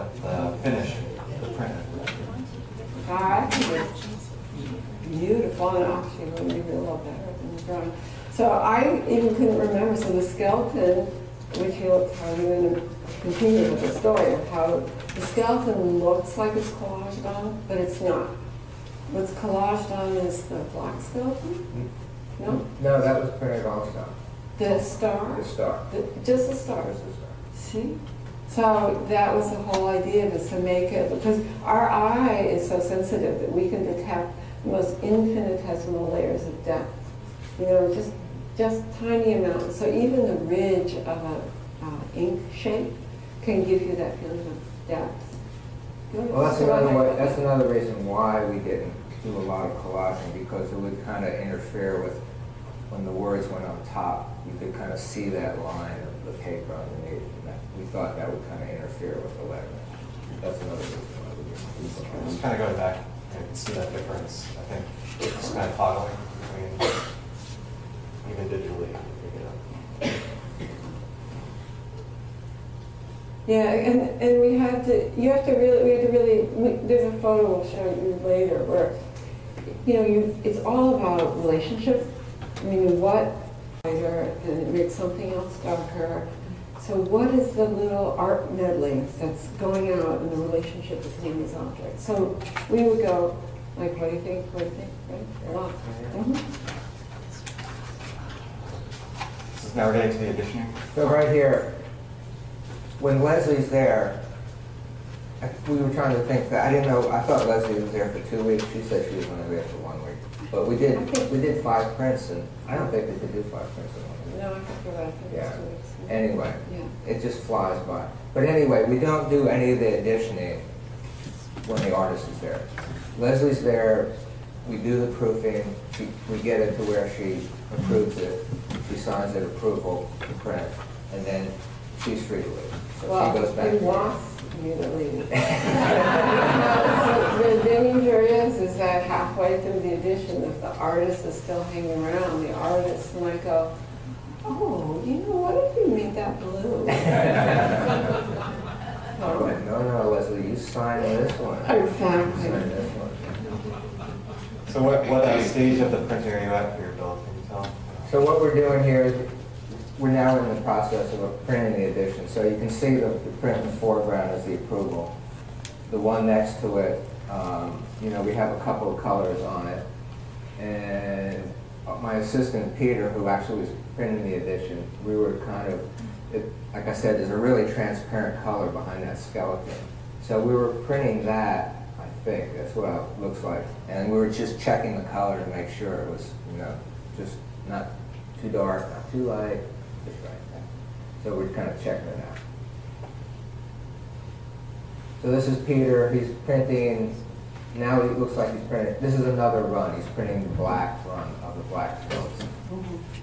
with the finish, the print. I think it's beautiful, and actually it made me a little better than the drawing. So I even couldn't remember, so the skeleton, which you'll tell you in a continue with the story of how the skeleton looks like it's collaged on, but it's not. What's collaged on is the black skeleton? No? No, that was printed also. The star? The star. Just the stars. Just the star. See? So that was the whole idea, was to make it, because our eye is so sensitive that we can detect the most infinitesimal layers of depth. You know, just tiny amounts. So even the ridge of a ink shape can give you that feeling of depth. Well, that's another reason why we didn't do a lot of collaging, because it would kind of interfere with when the words went on top. You could kind of see that line of the paper underneath, and we thought that would kind of interfere with the lettering. That's another reason why we didn't do so. Just kind of going back, you can see that difference. I think it's kind of toggling between even digitally. Yeah, and we had to really, there's a photo we'll show you later where, you know, it's all about relationship. I mean, what lighter, and it makes something else darker. So what is the little art medley that's going out in the relationship between these objects? So we would go, like, what do you think, right? Yeah. So now we're getting to the additioning. So right here, when Lesley's there, we were trying to think that, I didn't know, I thought Lesley was there for 2 weeks. She said she was only there for 1 week. But we did 5 prints, and I don't think we could do 5 prints in 1 week. No, I think you're right. I think Yeah. it's 2 weeks. Anyway, Yeah. it just flies by. But anyway, we don't do any of the additioning when the artist is there. Lesley's there, we do the proofing, we get it to where she approves it, she signs an approval to print, and then she's free to leave. So she goes back. He wants you to leave. The danger is that halfway through the edition, if the artist is still hanging around, the artist might go, oh, you know, what if you made that blue? No, Lesley, you sign this one. Exactly. Sign this one. So what stage of the printing are you at here, Bill? Can you tell? So what we're doing here is we're now in the process of printing the edition. So you can see the print in the foreground is the approval. The one next to it, you know, we have a couple of colors on it. And my assistant, Peter, who actually was printing the edition, we were kind of, like I said, there's a really transparent color behind that skeleton. So we were printing that, I think, that's what it looks like. And we were just checking the color to make sure it was, you know, just not too dark, not too light, just right. So we're kind of checking it out. So this is Peter, he's printing, now it looks like he's printing, this is another run, he's printing the black run of the black skeleton.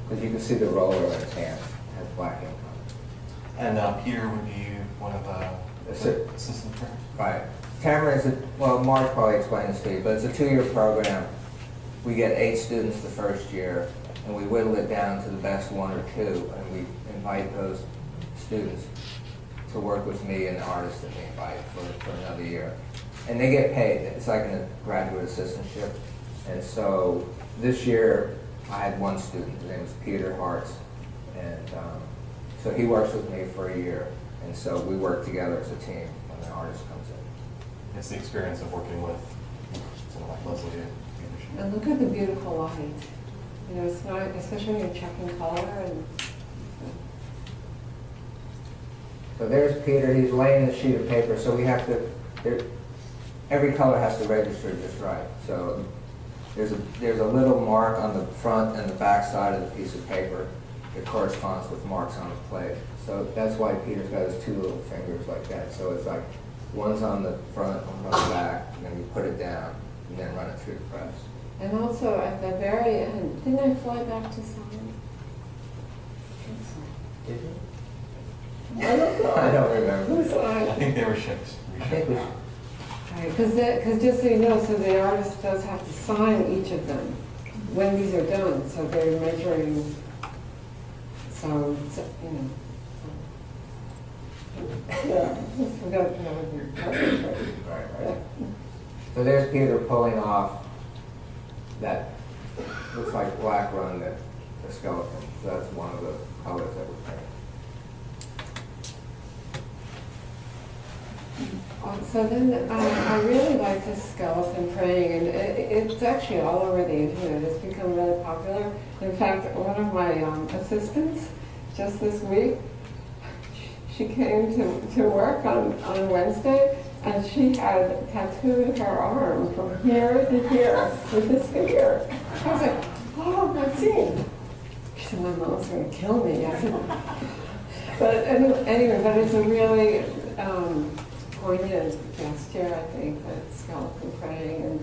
Because you can see the roller in his hand, it has black ink on it. And Peter would be one of the assistant printers? Right. Tamara is, Mark probably explained this to you, but it's a 2-year program. We get 8 students the first year, and we whittle it down to the best 1 or 2, and we invite those students to work with me and the artist that we invite for another year. And they get paid. It's like a graduate assistantship. And so this year, I had 1 student. His name was Peter Hartz. And so he works with me for a year. And so we work together as a team when the artist comes in. It's the experience of working with someone like Lesley. And look at the beautiful light. You know, it's not, especially when you're checking color. And So there's Peter. He's laying the sheet of paper. So we have to, every color has to register just right. So there's a little mark on the front and the back side of the piece of paper that corresponds with marks on the plate. So that's why Peter's got his 2 little fingers like that. So it's like one's on the front, one's on the back, and then you put it down and then run it through the press. And also at the very end, didn't I fly back to sign? Did you? I don't know. I don't remember. Who signed? I think they were shipped. I think we should. Right, because just so you know, so the artist does have to sign each of them when these are done. So they're measuring. So you know. Yeah, we got to have a Right. So there's Peter pulling off that looks like black run, that the skeleton. So that's one of the colors that we paint. So then I really like this skeleton praying, and it's actually all over the internet. It's become really popular. In fact, one of my assistants just this week, she came to work on Wednesday, and she had tattooed her arm from here to here with this figure. I was like, oh, Maxine. She said, my mom's going to kill me. I said, but anyway, but it's a really poignant gesture, I think, that skeleton praying, and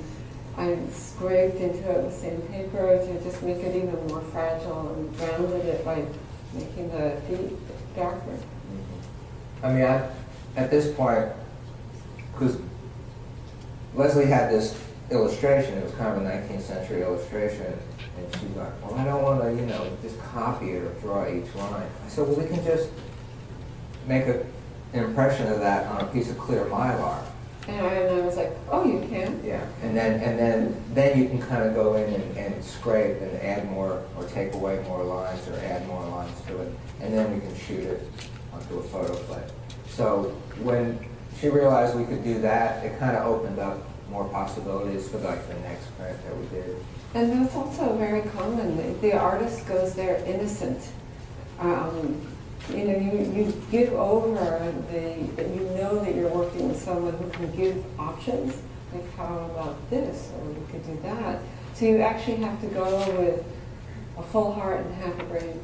I scraped into it with sandpaper to just make it even more fragile, and grounded it by making the feet darker. I mean, at this point, because Lesley had this illustration, it was kind of a 19th century illustration, and she's like, well, I don't want to, just copy it or draw each line. I said, well, we can just make an impression of that on a piece of clear mylar. And I was like, oh, you can? Yeah, and then you can kind of go in and scrape and add more, or take away more lines, or add more lines to it, and then we can shoot it onto a photo plate. So when she realized we could do that, it kind of opened up more possibilities for like the next print that we did. And that's also very common. The artist goes there innocent. You give over you know that you're working with someone who can give options, like how about this, or we could do that. So you actually have to go with a full heart and half a brain.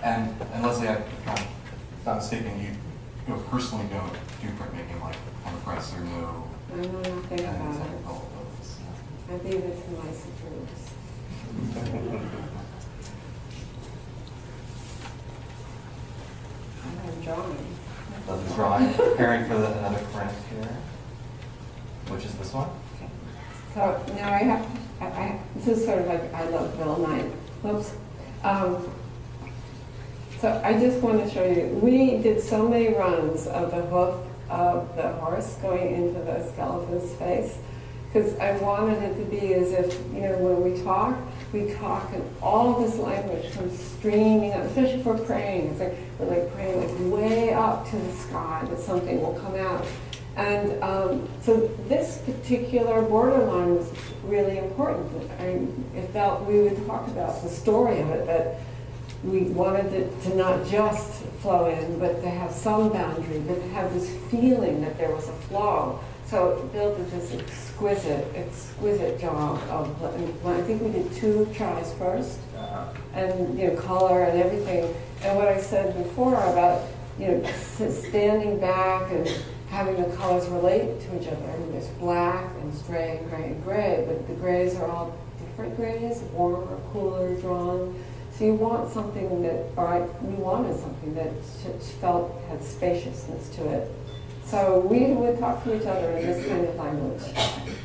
And Lesley, if I'm not mistaken, you personally don't do printmaking, like on the press or no? I know nothing about it. All of those, yeah. I leave it to my superiors. I'm drawing. Lesley's drawing, preparing for another print here, which is this one. So now I have, this is sort of like I love Bill Knight. Whoops. So I just want to show you, we did so many runs of the hoof of the horse going into the skeleton's face, because I wanted it to be as if, when we talk and all this language comes streaming up, especially for praying. It's like we're like praying like way up to the sky that something will come out. And so this particular borderline was really important. It felt we would talk about the story of it, that we wanted it to not just flow in, but to have some boundary, but to have this feeling that there was a flow. So Bill did this exquisite job of, I think we did 2 tries first, and color and everything. And what I said before about standing back and having the colors relate to each other. I mean, there's black and gray and gray and gray, but the grays are all different grays, warmer, cooler, drawn. So you want something that, we wanted something that felt had spaciousness to it. So we would talk to each other in this kind of language.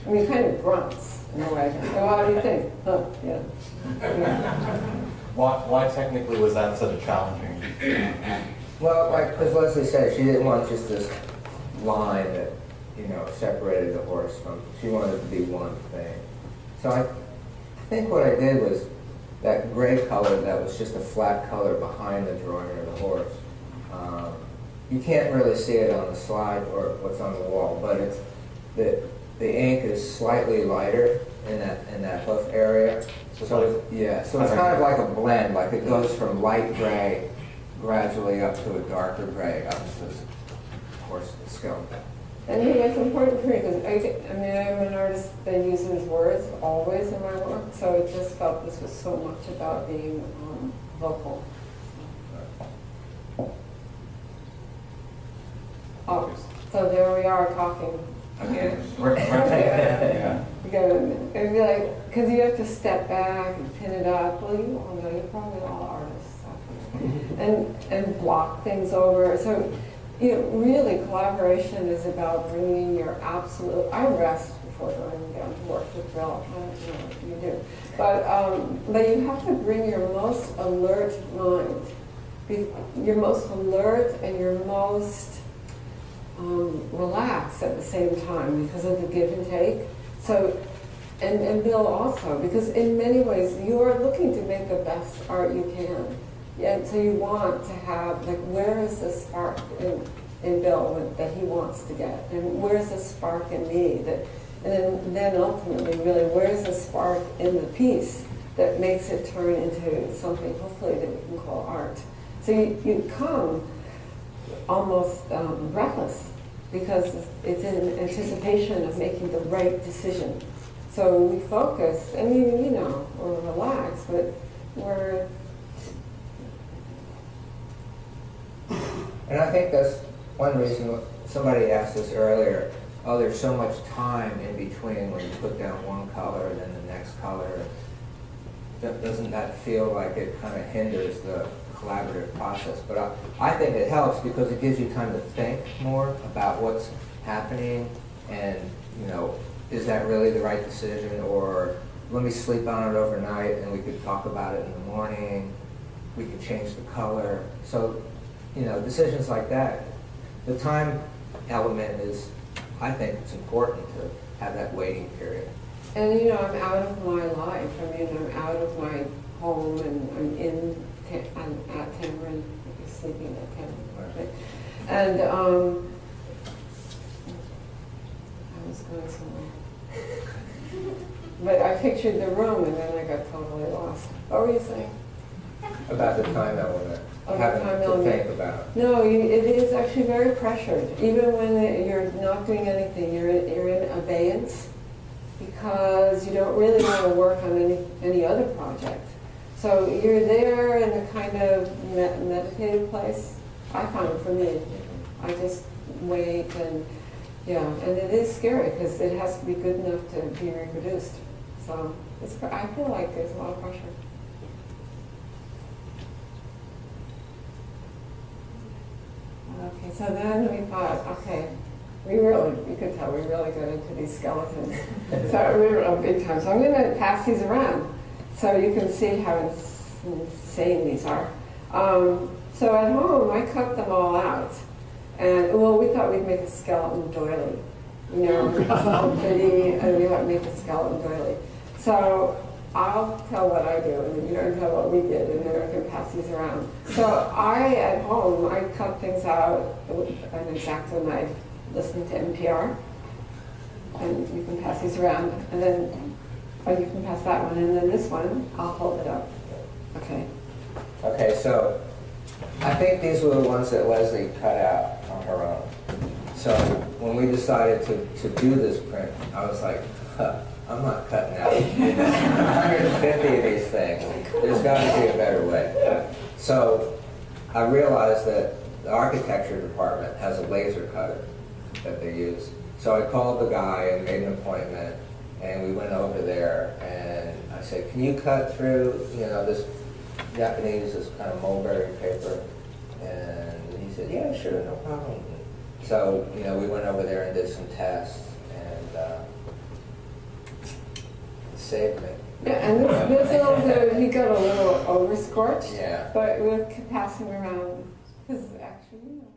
I mean, kind of grunts in a way. So what do you think? Yeah. Why technically was that so challenging? Well, like as Lesley said, she didn't want just this line that separated the horse from. She wanted it to be one thing. So I think what I did was that gray color that was just a flat color behind the drawing of the horse. You can't really see it on the slide or what's on the wall, but it's the ink is slightly lighter in that hoof area. So it's kind of like a blend, like it goes from light gray gradually up to a darker gray up to the horse skeleton. And it's important for me because I'm an artist that uses words always in my work, so it just felt this was so much about being vocal. Oh, so there we are talking. Okay. Yeah. It'd be like, because you have to step back and pin it up. Well, you all know, you're probably all artists. And block things over. So, really collaboration is about bringing your absolute, I rest before going down to work with Bill. I don't know what you do. But you have to bring your most alert mind, you're most alert and you're most relaxed at the same time because of the give and take. So, and Bill also, because in many ways you are looking to make the best art you can. And so you want to have, like, where is the spark in Bill that he wants to get? And where's the spark in me? And then ultimately, really, where's the spark in the piece that makes it turn into something, hopefully, that we can call art? So you come almost breathless because it's in anticipation of making the right decision. So we focus, I mean, you know, we're relaxed, but we're... And I think that's one reason, somebody asked us earlier, oh, there's so much time in between when you put down one color and then the next color. Doesn't that feel like it kind of hinders the collaborative process? But I think it helps because it gives you time to think more about what's happening and, you know, is that really the right decision, or let me sleep on it overnight and we could talk about it in the morning, we could change the color. So, you know, decisions like that, the time element is, I think it's important to have that waiting period. And you know, I'm out of my life. I mean, I'm out of my home, and I'm at Cameron, I'm sleeping at Cameron. Right? And I was going somewhere. But I pictured the room, and then I got totally lost. What were you saying? About the time element, Oh, the having time to element. think about. No, it is actually very pressured. Even when you're not doing anything, you're in abeyance because you don't really want to work on any other project. So you're there in a kind of meditative place. I found for me, I just wait and yeah, and it is scary because it has to be good enough to be reproduced. So I feel like there's a lot of pressure. Okay, so then we thought, okay, you could tell we really got into these skeletons. So we were big time. So I'm going to pass these around so you can see how insane these are. So at home, I cut them all out. And, well, we thought we'd make a skeleton doily. You know, pretty, and we thought we'd make a skeleton doily. So I'll tell what I do, and you're going to tell what we did, and then I can pass these around. So at home, I cut things out with an X-Acto knife, listening to NPR, and you can pass these around, and then, or you can pass that one, and then this one, I'll hold it up. Okay. Okay, so I think these were the ones that Lesley cut out on her own. So when we decided to do this print, I was like, I'm not cutting out 150 of these things. There's got to be a better way. So I realized that the architecture department has a laser cutter that they use. So I called the guy and made an appointment, and we went over there, and I said, can you cut through, you know, this Japanese, this kind of mulberry paper? And he said, yeah, sure, no problem. So, you know, we went over there and did some tests, and it saved me. Yeah, and this little, he got a little overscorched. Yeah. But we'll keep passing around, because actually, you know.